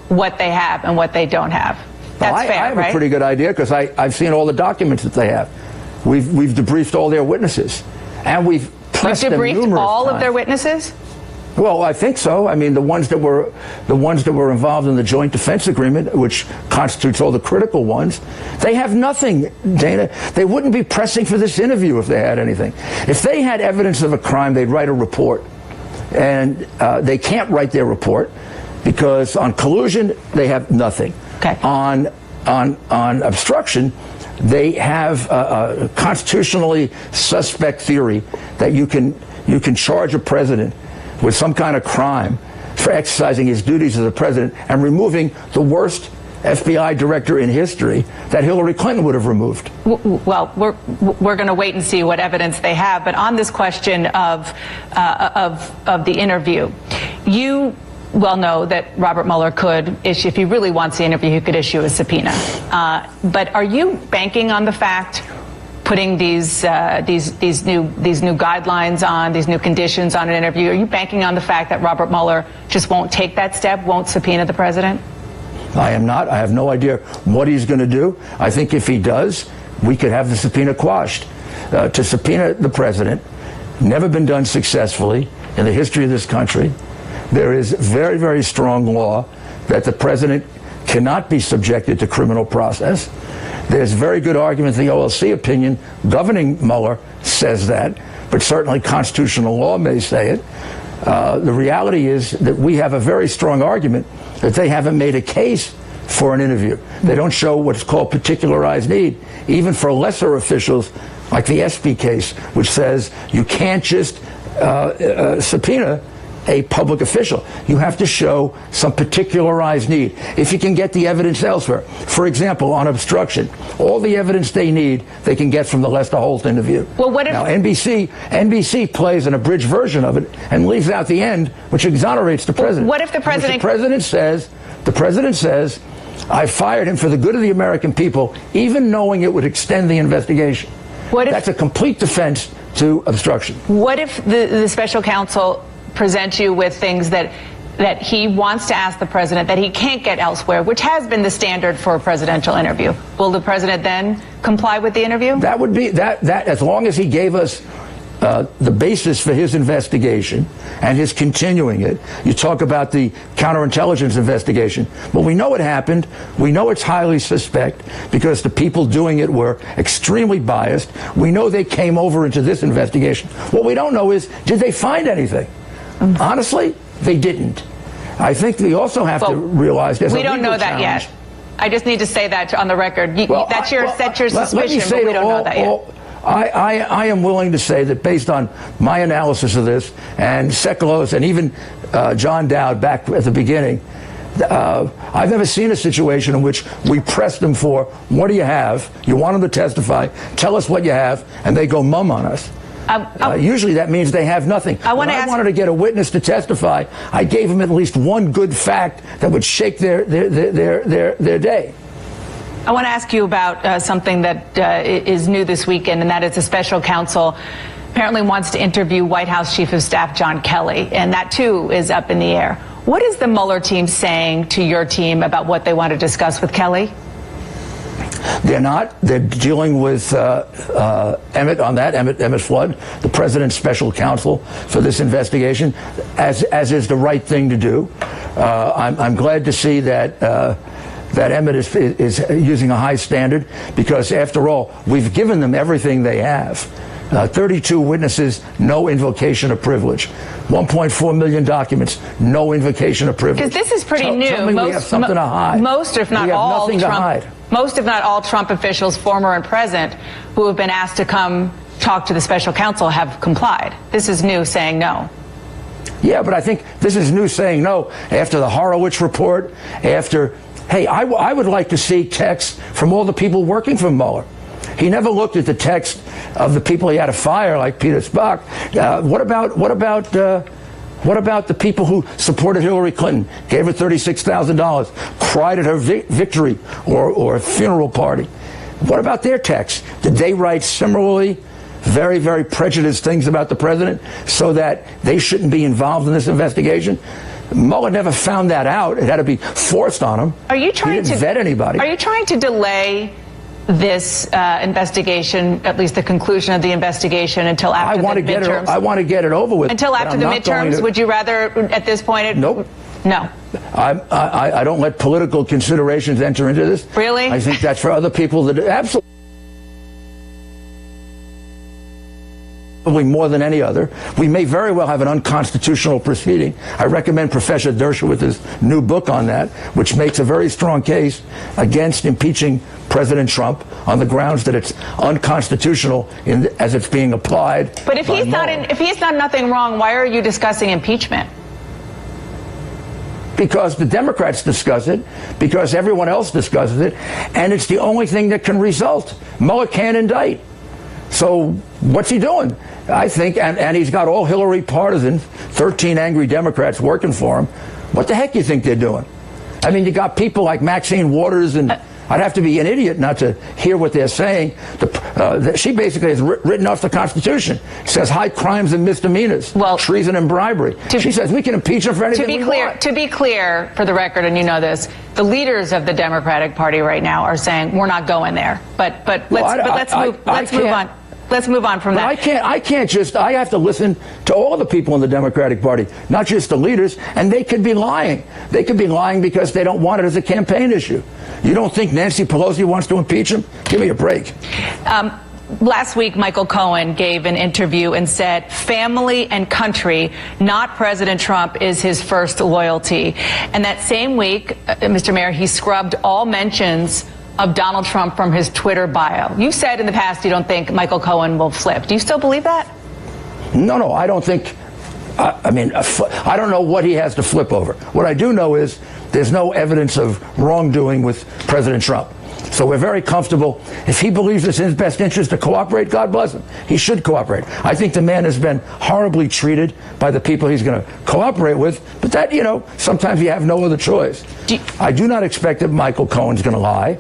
what they have and what they don't have. That's well, fair, I have right? a pretty good idea because I've seen all the documents that they have. We've debriefed all their witnesses, and we've pressed them numerous debriefed all times. of their witnesses? Well, I think so. I mean, the ones that were involved in the joint defense agreement, which constitutes all the critical ones, they have nothing, Dana. They wouldn't be pressing for this interview if they had anything. If they had evidence of a crime, they'd write a report, and they can't write their report because on collusion they have nothing. Okay. On obstruction, they have a constitutionally suspect theory that you can charge a president with some kind of crime for exercising his duties as a president and removing the worst FBI director in history that Hillary Clinton would have removed. Well, we're going to wait and see what evidence they have. But on this question of the interview, you well know that Robert Mueller could issue, if he really wants the interview, he could issue a subpoena. But are you banking on the fact, putting these new guidelines on, these new conditions on an interview, are you banking on the fact that Robert Mueller just won't take that step, won't subpoena the president? I am not. I have no idea what he's going to do. I think if he does, we could have the subpoena quashed. To subpoena the president, never been done successfully in the history of this country. There is very, very strong law that the president cannot be subjected to criminal process. There's very good argument, the OLC opinion governing Mueller says that, but certainly constitutional law may say it. The reality is that we have a very strong argument that they haven't made a case for an interview. They don't show what's called particularized need, even for lesser officials like the Espy case, which says you can't just subpoena a public official. You have to show some particularized need. If you can get the evidence elsewhere, for example, on obstruction, all the evidence they need, they can get from the Lester Holt interview. Well, what if now NBC plays an abridged version of it and leaves out the end, which exonerates the president. What if the president? The president says, I fired him for the good of the American people, even knowing it would extend the investigation. That's a complete defense to obstruction. What if the special counsel present you with things that he wants to ask the president that he can't get elsewhere, which has been the standard for a presidential interview? Will the president then comply with the interview? That would be that as long as he gave us the basis for his investigation and his continuing it. You talk about the counterintelligence investigation. Well, we know it happened. We know it's highly suspect because the people doing it were extremely biased. We know they came over into this investigation. What we don't know is, did they find anything? Honestly, they didn't. I think we also have to realize there's a legal challenge. We don't know that yet. I just need to say that on the record. That's your suspicion, but we don't know that yet. I am willing to say that based on my analysis of this, and Sekulows and even John Dowd back at the beginning, I've never seen a situation in which we press them for, what do you have? You want them to testify, tell us what you have, and they go mum on us. Usually that means they have nothing. When I wanted to get a witness to testify, I gave them at least one good fact that would shake their day. I want to ask you about something that is new this weekend, and that is a special counsel apparently wants to interview White House Chief of Staff John Kelly, and that too is up in the air. What is the Mueller team saying to your team about what they want to discuss with Kelly? They're not. They're dealing with Emmett Flood, the president's special counsel for this investigation, as is the right thing to do. I'm glad to see that Emmett is using a high standard, because after all, we've given them everything they have. 32 witnesses, no invocation of privilege. 1.4 million documents, no invocation of privilege. Because this is pretty new. Tell me we have something to hide. Most, if not all, Trump officials, former and present, who have been asked to come talk to the special counsel have complied. This is new, saying no. Yeah, but I think this is new, saying no after the Horowitz report, after, hey, I would like to see texts from all the people working for Mueller. He never looked at the text of the people he had to fire, like Peter Spock. What about the people who supported Hillary Clinton, gave her $36,000, cried at her victory or funeral party? What about their texts? Did they write similarly very, very prejudiced things about the president so that they shouldn't be involved in this investigation? Mueller never found that out. It had to be forced on him. Are you trying he didn't to vet anybody? Are you trying to delay this investigation, at least the conclusion of the investigation, until after the midterms? I want to get it over with. Until after the midterms? Would you rather, at this point? Nope. No. I don't let political considerations enter into this. Really? I think that's for other people that absolutely. Probably more than any other. We may very well have an unconstitutional proceeding. I recommend Professor Dershowitz's new book on that, which makes a very strong case against impeaching President Trump on the grounds that it's unconstitutional as it's being applied. But if he's done nothing wrong, why are you discussing impeachment? Because the Democrats discuss it, because everyone else discusses it, and it's the only thing that can result. Mueller can't indict. So what's he doing? I think, and he's got all Hillary partisans, 13 angry Democrats working for him. What the heck do you think they're doing? I mean, you got people like Maxine Waters, and I'd have to be an idiot not to hear what they're saying. She basically has written off the Constitution. It says high crimes and misdemeanors, treason and bribery. She says we can impeach him for anything we want. To be clear, for the record, and you know this, the leaders of the Democratic Party right now are saying we're not going there. But let's move on. Let's move on from that. I can't just, I have to listen to all the people in the Democratic Party, not just the leaders, and they could be lying. They could be lying because they don't want it as a campaign issue. You don't think Nancy Pelosi wants to impeach him? Give me a break. Last week, Michael Cohen gave an interview and said family and country, not President Trump, is his first loyalty. And that same week, Mr. Mayor, he scrubbed all mentions of Donald Trump from his Twitter bio. You said in the past you don't think Michael Cohen will flip. Do you still believe that? No, I don't think. I mean, I don't know what he has to flip over. What I do know is there's no evidence of wrongdoing with President Trump. So we're very comfortable. If he believes it's in his best interest to cooperate, God bless him. He should cooperate. I think the man has been horribly treated by the people he's going to cooperate with. But that, sometimes you have no other choice. I do not expect that Michael Cohen's going to lie.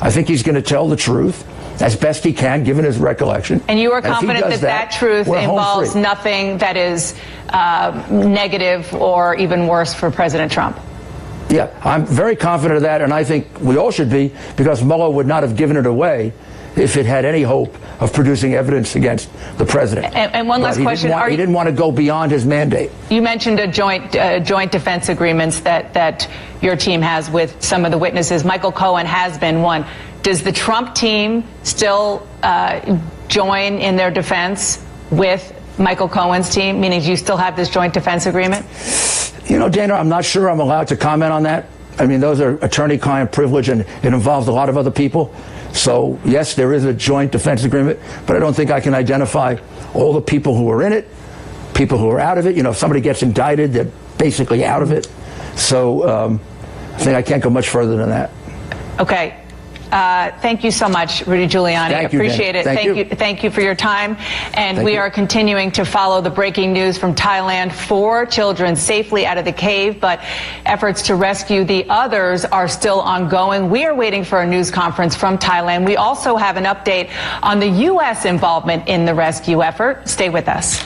I think he's going to tell the truth as best he can, given his recollection. And you are confident that truth involves nothing that is negative or even worse for President Trump? Yeah, I'm very confident of that, and I think we all should be, because Mueller would not have given it away if it had any hope of producing evidence against the president. And one last question. He didn't want to go beyond his mandate. You mentioned a joint defense agreements that your team has with some of the witnesses. Michael Cohen has been one. Does the Trump team still join in their defense with Michael Cohen's team, meaning you still have this joint defense agreement? Dana, I'm not sure I'm allowed to comment on that. I mean, those are attorney-client privilege, and it involves a lot of other people. So, yes, there is a joint defense agreement, but I don't think I can identify all the people who are in it, people who are out of it. If somebody gets indicted, they're basically out of it. So I think I can't go much further than that. Okay. Thank you so much, Rudy Giuliani. Thank you, appreciate it. Thank you for your time. And we are continuing to follow the breaking news from Thailand. 4 children safely out of the cave, but efforts to rescue the others are still ongoing. We are waiting for a news conference from Thailand. We also have an update on the U.S. involvement in the rescue effort. Stay with us.